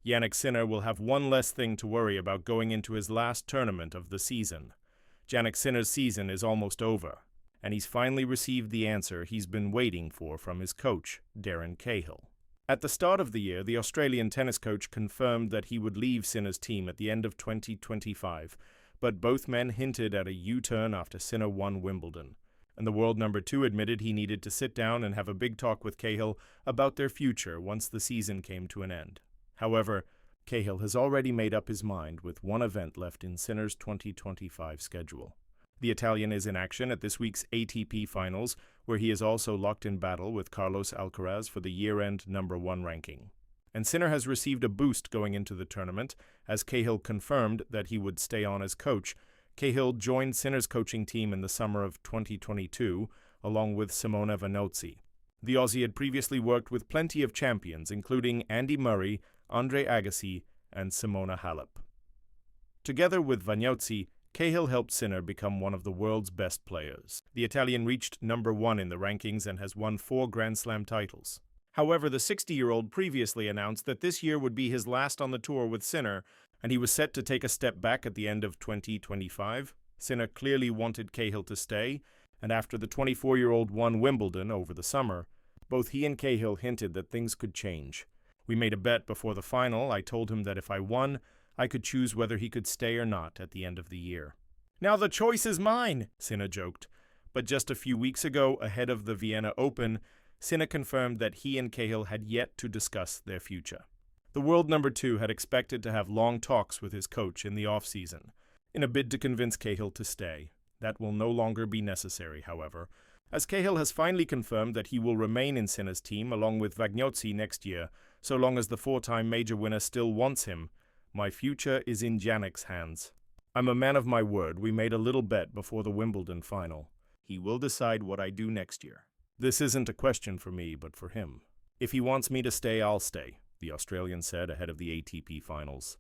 Jannik Sinner will have one less thing to worry about going into his last tournament of the season. Jannik Sinner's season is almost over, and he's finally received the answer he's been waiting for from his coach, Darren Cahill. At the start of the year, the Australian tennis coach confirmed that he would leave Sinner's team at the end of 2025, but both men hinted at a U-turn after Sinner won Wimbledon, and the world number 2 admitted he needed to sit down and have a big talk with Cahill about their future once the season came to an end. However, Cahill has already made up his mind with one event left in Sinner's 2025 schedule. The Italian is in action at this week's ATP Finals, where he is also locked in battle with Carlos Alcaraz for the year-end #1 ranking. And Sinner has received a boost going into the tournament, as Cahill confirmed that he would stay on as coach. Cahill joined Sinner's coaching team in the summer of 2022, along with Simona Vanozzi. The Aussie had previously worked with plenty of champions, including Andy Murray, Andre Agassi, and Simona Halep. Together with Vanozzi, Cahill helped Sinner become one of the world's best players. The Italian reached #1 in the rankings and has won 4 Grand Slam titles. However, the 60-year-old previously announced that this year would be his last on the tour with Sinner, and he was set to take a step back at the end of 2025. Sinner clearly wanted Cahill to stay, and after the 24-year-old won Wimbledon over the summer, both he and Cahill hinted that things could change. We made a bet before the final. I told him that if I won, I could choose whether he could stay or not at the end of the year. "Now the choice is mine," Sinner joked. But just a few weeks ago, ahead of the Vienna Open, Sinner confirmed that he and Cahill had yet to discuss their future. The world number 2 had expected to have long talks with his coach in the off-season, in a bid to convince Cahill to stay. That will no longer be necessary, however, as Cahill has finally confirmed that he will remain in Sinner's team along with Vanozzi next year, so long as the 4-time major winner still wants him. "My future is in Jannik's hands. I'm a man of my word. We made a little bet before the Wimbledon final. He will decide what I do next year. This isn't a question for me, but for him. If he wants me to stay, I'll stay," the Australian said ahead of the ATP Finals.